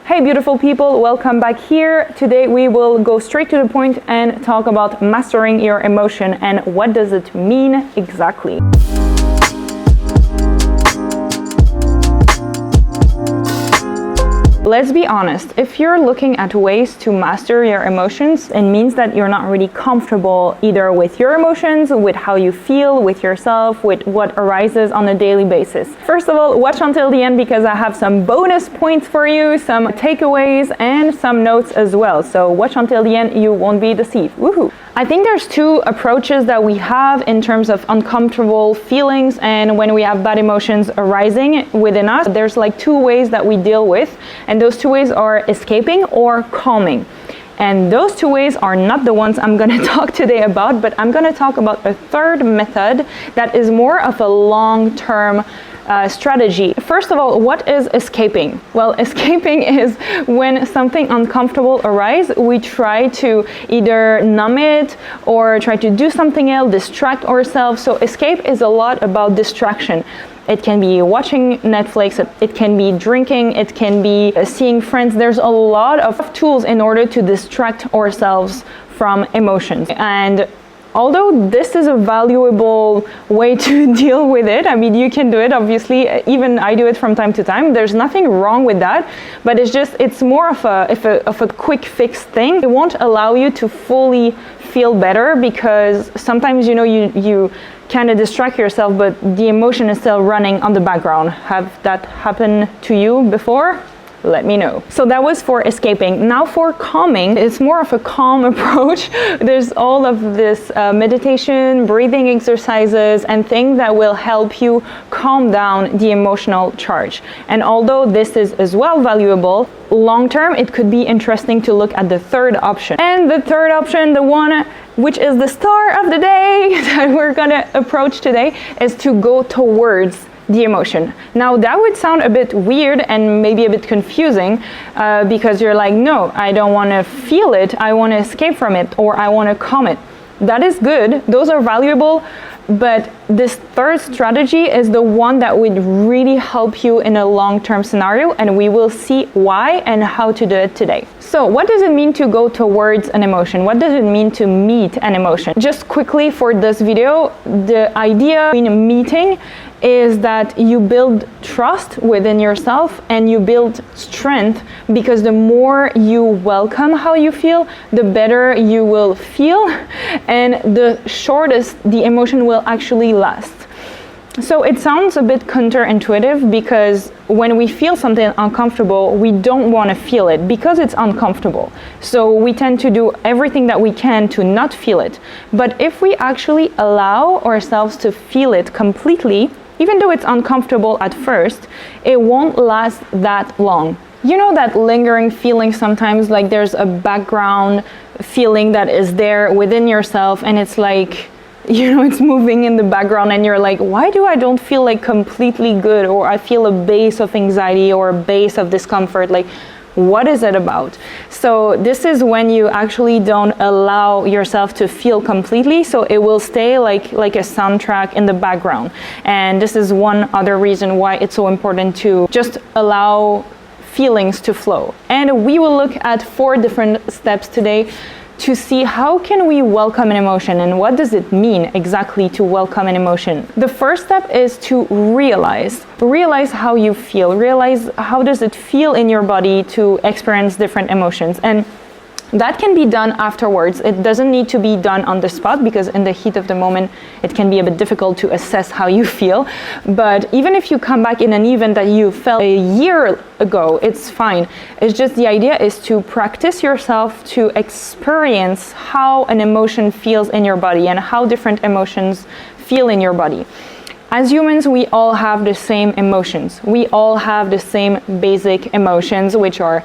Hey beautiful people, welcome back here. Today we will go straight to the point and talk about mastering your emotion and what does it mean exactly. Let's be honest, if you're looking at ways to master your emotions, it means that you're not really comfortable either with your emotions, with how you feel, with yourself, with what arises on a daily basis. First of all, watch until the end because I have some bonus points for you, some takeaways and some notes as well. So watch until the end, you won't be deceived. Woohoo! I think there's two approaches that we have in terms of uncomfortable feelings and when we have bad emotions arising within us. There's like two ways that we deal with, and those two ways are escaping or calming. And those two ways are not the ones I'm going to talk today about, but I'm going to talk about a third method that is more of a long-term strategy. First of all, what is escaping? Well, escaping is when something uncomfortable arises, we try to either numb it or try to do something else, distract ourselves. So escape is a lot about distraction. It can be watching Netflix, it can be drinking, it can be seeing friends. There's a lot of tools in order to distract ourselves from emotions. And although this is a valuable way to deal with it, I mean, you can do it, obviously, even I do it from time to time. There's nothing wrong with that, but it's more of a quick fix thing. It won't allow you to fully feel better because sometimes, you kind of distract yourself, but the emotion is still running on the background. Have that happened to you before? Let me know. So that was for escaping. Now for calming, it's more of a calm approach. There's all of this meditation, breathing exercises, and things that will help you calm down the emotional charge. And although this is as well valuable, long term, it could be interesting to look at the third option. And the third option, the one which is the star of the day that we're gonna approach today, is to go towards the emotion. Now that would sound a bit weird and maybe a bit confusing because you're like, no, I don't want to feel it, I want to escape from it, or I want to calm it. That is good, those are valuable, but this third strategy is the one that would really help you in a long-term scenario, and we will see why and how to do it today. So what does it mean to go towards an emotion? What does it mean to meet an emotion? Just quickly for this video, the idea in meeting is that you build trust within yourself and you build strength, because the more you welcome how you feel, the better you will feel and the shortest the emotion will actually last. So it sounds a bit counterintuitive because when we feel something uncomfortable, we don't want to feel it because it's uncomfortable. So we tend to do everything that we can to not feel it. But if we actually allow ourselves to feel it completely, even though it's uncomfortable at first, it won't last that long. You know that lingering feeling sometimes, like there's a background feeling that is there within yourself and it's like, it's moving in the background and you're like, why do I don't feel like completely good, or I feel a base of anxiety or a base of discomfort, like what is it about? So this is when you actually don't allow yourself to feel completely, so it will stay like a soundtrack in the background. And this is one other reason why it's so important to just allow feelings to flow. And we will look at 4 different steps today to see how can we welcome an emotion and what does it mean exactly to welcome an emotion. The first step is to realize how you feel, realize how does it feel in your body to experience different emotions. And that can be done afterwards. It doesn't need to be done on the spot because in the heat of the moment it can be a bit difficult to assess how you feel. But even if you come back in an event that you felt a year ago, it's fine. It's just the idea is to practice yourself to experience how an emotion feels in your body and how different emotions feel in your body. As humans, we all have the same emotions. We all have the same basic emotions, which are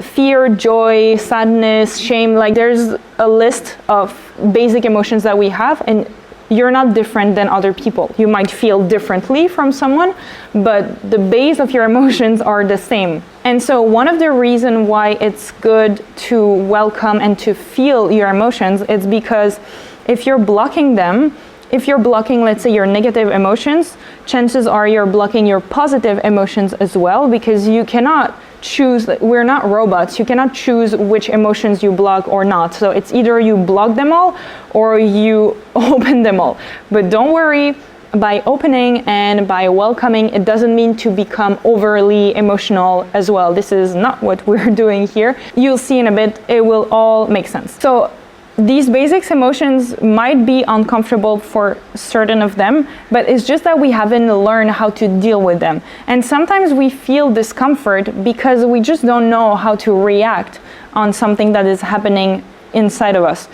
fear, joy, sadness, shame. Like there's a list of basic emotions that we have, and you're not different than other people. You might feel differently from someone, but the base of your emotions are the same. And so one of the reasons why it's good to welcome and to feel your emotions is because if you're blocking them, if you're blocking, let's say, your negative emotions, chances are you're blocking your positive emotions as well, because you cannot choose, we're not robots. You cannot choose which emotions you block or not. So it's either you block them all or you open them all. But don't worry, by opening and by welcoming, it doesn't mean to become overly emotional as well. This is not what we're doing here. You'll see in a bit, it will all make sense. So these basic emotions might be uncomfortable for certain of them, but it's just that we haven't learned how to deal with them. And sometimes we feel discomfort because we just don't know how to react on something that is happening inside of us.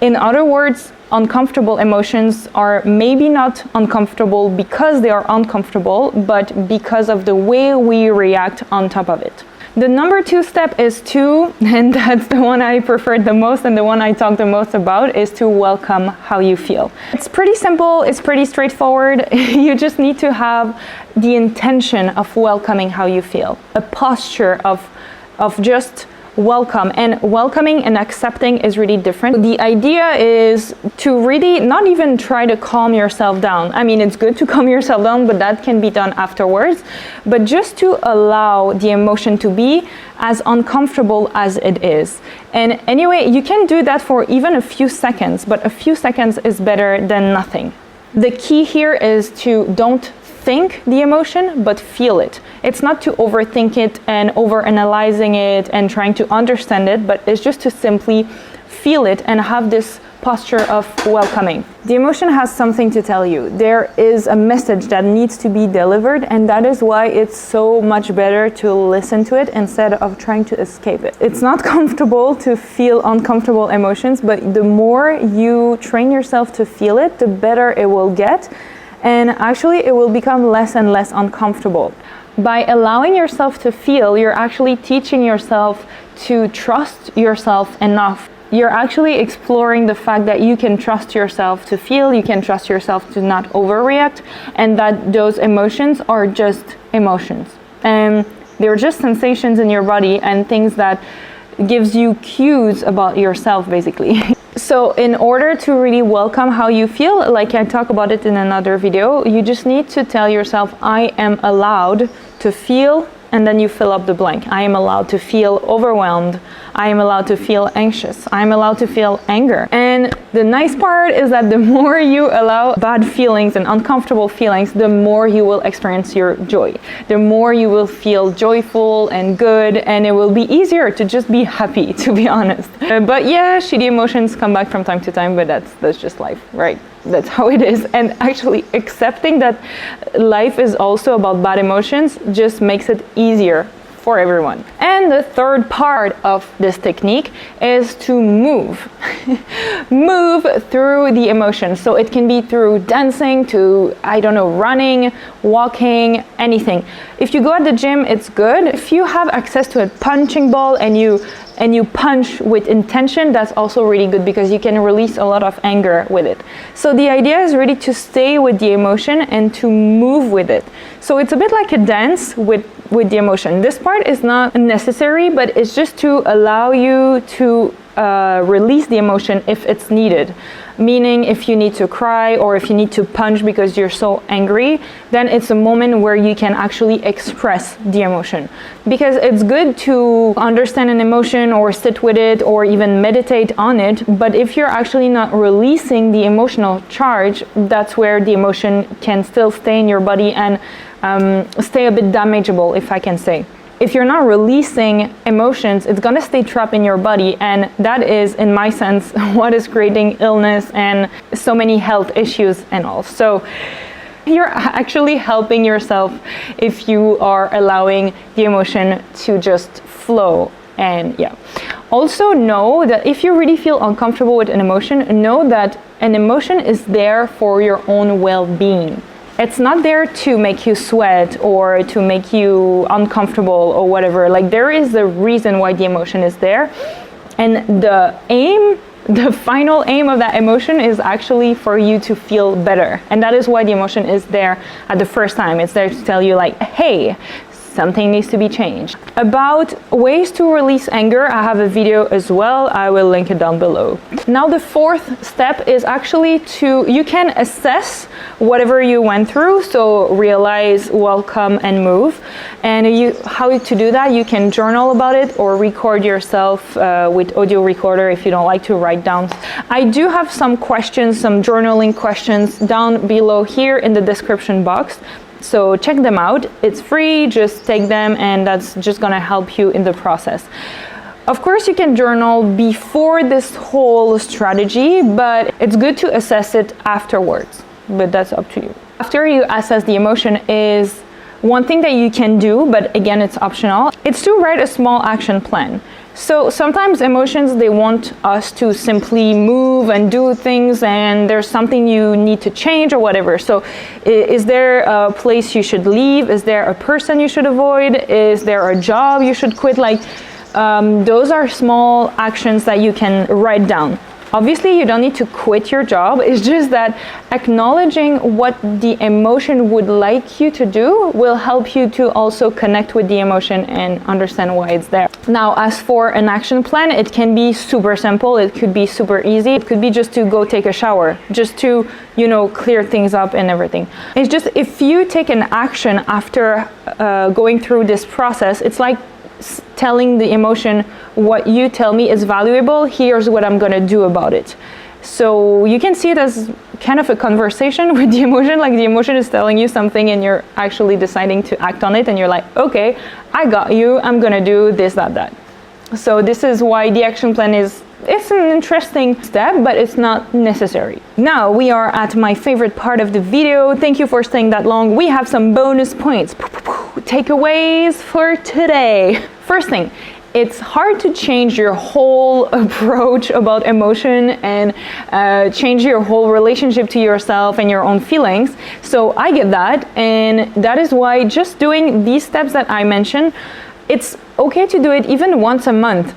In other words, uncomfortable emotions are maybe not uncomfortable because they are uncomfortable, but because of the way we react on top of it. The number 2 step is to, and that's the one I preferred the most and the one I talk the most about, is to welcome how you feel. It's pretty simple, it's pretty straightforward. You just need to have the intention of welcoming how you feel, a posture of just welcome. And welcoming and accepting is really different. The idea is to really not even try to calm yourself down. I mean, it's good to calm yourself down, but that can be done afterwards. But just to allow the emotion to be as uncomfortable as it is. And anyway, you can do that for even a few seconds, but a few seconds is better than nothing. The key here is to don't think the emotion, but feel it. It's not to overthink it and overanalyzing it and trying to understand it, but it's just to simply feel it and have this posture of welcoming. The emotion has something to tell you. There is a message that needs to be delivered, and that is why it's so much better to listen to it instead of trying to escape it. It's not comfortable to feel uncomfortable emotions, but the more you train yourself to feel it, the better it will get. And actually it will become less and less uncomfortable. By allowing yourself to feel, you're actually teaching yourself to trust yourself enough. You're actually exploring the fact that you can trust yourself to feel, you can trust yourself to not overreact, and that those emotions are just emotions. And they're just sensations in your body and things that gives you cues about yourself, basically. So in order to really welcome how you feel, like I talk about it in another video, you just need to tell yourself, I am allowed to feel, and then you fill up the blank. I am allowed to feel overwhelmed. I am allowed to feel anxious. I am allowed to feel anger. And the nice part is that the more you allow bad feelings and uncomfortable feelings, the more you will experience your joy. The more you will feel joyful and good, and it will be easier to just be happy, to be honest. But yeah, shitty emotions come back from time to time, but that's just life, right? That's how it is. And actually accepting that life is also about bad emotions just makes it easier for everyone. And the third part of this technique is to move. Move through the emotions. So it can be through dancing to, I don't know, running, walking, anything. If you go at the gym, it's good. If you have access to a punching ball and you punch with intention, that's also really good because you can release a lot of anger with it. So the idea is really to stay with the emotion and to move with it. So it's a bit like a dance with the emotion. This part is not necessary, but it's just to allow you to release the emotion if it's needed. Meaning if you need to cry or if you need to punch because you're so angry, then it's a moment where you can actually express the emotion. Because it's good to understand an emotion or sit with it or even meditate on it, but if you're actually not releasing the emotional charge, that's where the emotion can still stay in your body and stay a bit damageable, if I can say. If you're not releasing emotions, it's gonna stay trapped in your body, and that is, in my sense, what is creating illness and so many health issues and all. So you're actually helping yourself if you are allowing the emotion to just flow. And yeah, also know that if you really feel uncomfortable with an emotion, know that an emotion is there for your own well-being. It's not there to make you sweat or to make you uncomfortable or whatever. Like, there is a reason why the emotion is there. And the final aim of that emotion is actually for you to feel better. And that is why the emotion is there at the first time. It's there to tell you like, hey, something needs to be changed. About ways to release anger, I have a video as well. I will link it down below. Now the fourth step is actually you can assess whatever you went through, so realize, welcome, and move. And how to do that, you can journal about it or record yourself with audio recorder if you don't like to write down. I do have some questions, some journaling questions down below here in the description box. So check them out. It's free, just take them, and that's just gonna help you in the process. Of course, you can journal before this whole strategy, but it's good to assess it afterwards, but that's up to you. After you assess the emotion is one thing that you can do, but again, it's optional. It's to write a small action plan. So sometimes emotions, they want us to simply move and do things, and there's something you need to change or whatever. So is there a place you should leave? Is there a person you should avoid? Is there a job you should quit? Like those are small actions that you can write down. Obviously, you don't need to quit your job. It's just that acknowledging what the emotion would like you to do will help you to also connect with the emotion and understand why it's there. Now, as for an action plan, it can be super simple. It could be super easy. It could be just to go take a shower, just to, clear things up and everything. It's just if you take an action after going through this process, it's like telling the emotion, what you tell me is valuable, here's what I'm gonna do about it. So you can see it as kind of a conversation with the emotion, like the emotion is telling you something and you're actually deciding to act on it, and you're like, okay, I got you, I'm gonna do this, that. So this is why the action plan it's an interesting step, but it's not necessary. Now we are at my favorite part of the video. Thank you for staying that long. We have some bonus points. Takeaways for today. First thing, it's hard to change your whole approach about emotion and change your whole relationship to yourself and your own feelings. So I get that, and that is why just doing these steps that I mentioned, it's okay to do it even once a month.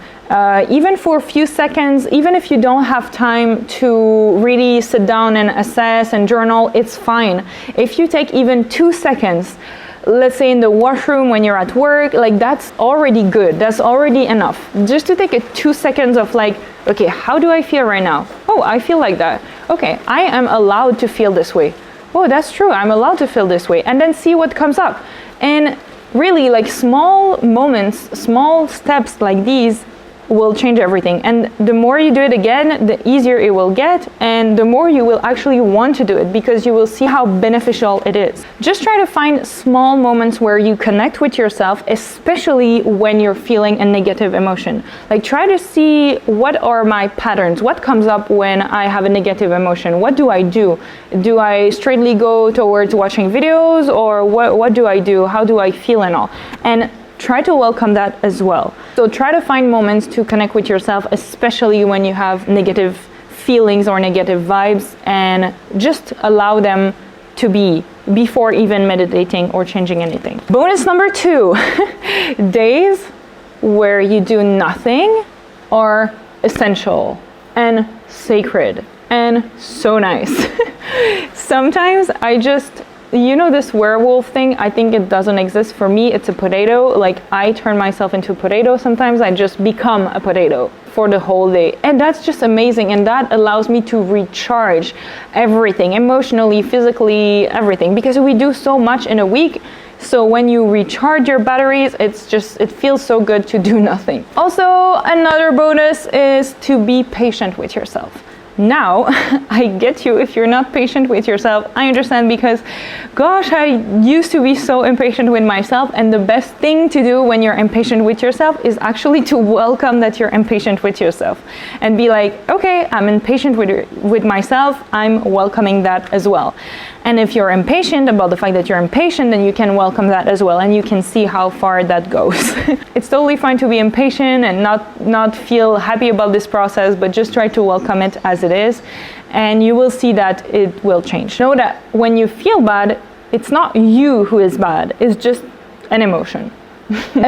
Even for a few seconds, even if you don't have time to really sit down and assess and journal, it's fine. If you take even 2 seconds, let's say in the washroom when you're at work, like that's already good. That's already enough. Just to take 2 seconds of like, okay, how do I feel right now? Oh, I feel like that. Okay, I am allowed to feel this way. Oh, that's true. I'm allowed to feel this way. And then see what comes up. And really, like small moments, small steps like these will change everything. And the more you do it again, the easier it will get, and the more you will actually want to do it because you will see how beneficial it is. Just try to find small moments where you connect with yourself, especially when you're feeling a negative emotion. Like try to see, what are my patterns? What comes up when I have a negative emotion? What do I do? Do I straightly go towards watching videos, or what do I do? How do I feel and all? And try to welcome that as well. So try to find moments to connect with yourself, especially when you have negative feelings or negative vibes, and just allow them to be before even meditating or changing anything. Bonus number 2, days where you do nothing are essential and sacred and so nice. Sometimes I just, this werewolf thing, I think it doesn't exist. For me, it's a potato. Like I turn myself into a potato. Sometimes I just become a potato for the whole day. And that's just amazing. And that allows me to recharge everything, emotionally, physically, everything, because we do so much in a week. So when you recharge your batteries, it feels so good to do nothing. Also, another bonus is to be patient with yourself. Now, I get you if you're not patient with yourself. I understand, because gosh, I used to be so impatient with myself, and the best thing to do when you're impatient with yourself is actually to welcome that you're impatient with yourself and be like, okay, I'm impatient with myself, I'm welcoming that as well. And if you're impatient about the fact that you're impatient, then you can welcome that as well, and you can see how far that goes. It's totally fine to be impatient and not feel happy about this process, but just try to welcome it as it is, and you will see that it will change. Know that when you feel bad, it's not you who is bad, it's just an emotion.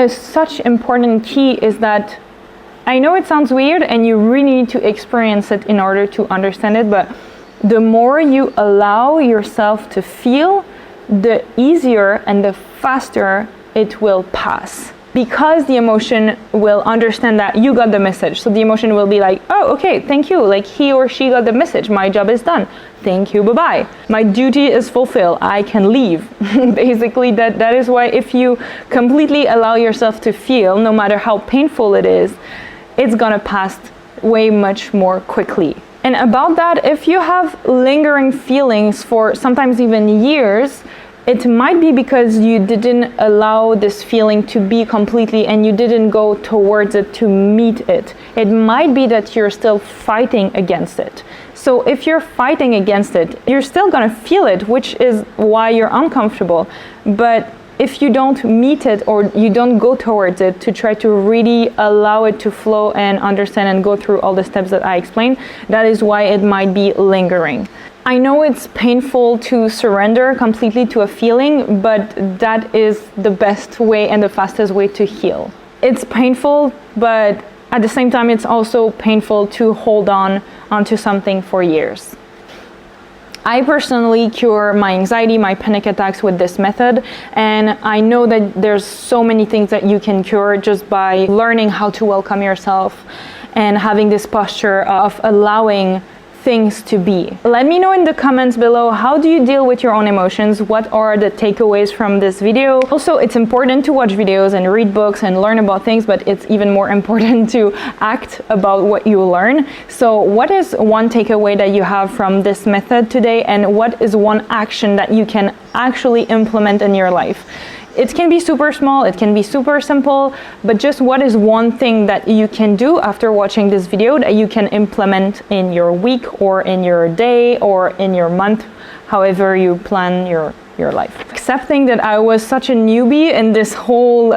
Such important key is that, I know it sounds weird and you really need to experience it in order to understand it, but the more you allow yourself to feel, the easier and the faster it will pass. Because the emotion will understand that you got the message. So the emotion will be like, oh, okay, thank you. Like he or she got the message. My job is done. Thank you, bye-bye. My duty is fulfilled. I can leave. Basically, that is why if you completely allow yourself to feel, no matter how painful it is, it's gonna pass way much more quickly. And about that, if you have lingering feelings for sometimes even years, it might be because you didn't allow this feeling to be completely and you didn't go towards it to meet it. It might be that you're still fighting against it. So if you're fighting against it, you're still gonna feel it, which is why you're uncomfortable. But if you don't meet it or you don't go towards it to try to really allow it to flow and understand and go through all the steps that I explained, that is why it might be lingering. I know it's painful to surrender completely to a feeling, but that is the best way and the fastest way to heal. It's painful, but at the same time, it's also painful to hold on onto something for years. I personally cure my anxiety, my panic attacks with this method, and I know that there's so many things that you can cure just by learning how to welcome yourself and having this posture of allowing things to be. Let me know in the comments below, how do you deal with your own emotions? What are the takeaways from this video? Also, it's important to watch videos and read books and learn about things, but it's even more important to act about what you learn. So what is one takeaway that you have from this method today, and what is one action that you can actually implement in your life? It can be super small, it can be super simple, but just what is one thing that you can do after watching this video that you can implement in your week or in your day or in your month, however you plan your life. Accepting that I was such a newbie in this whole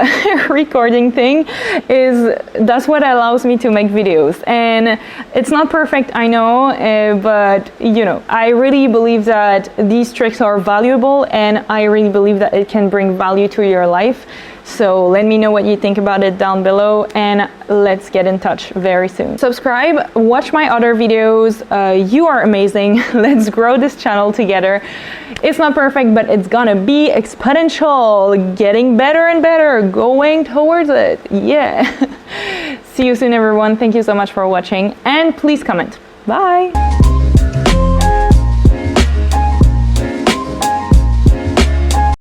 recording thing that's what allows me to make videos. And it's not perfect, I know, but you know, I really believe that these tricks are valuable, and I really believe that it can bring value to your life. So let me know what you think about it down below, and let's get in touch very soon. Subscribe, watch my other videos. You are amazing. Let's grow this channel together. It's not perfect, but it's gonna be exponential, getting better and better, going towards it. Yeah. See you soon, everyone. Thank you so much for watching, and please comment. Bye.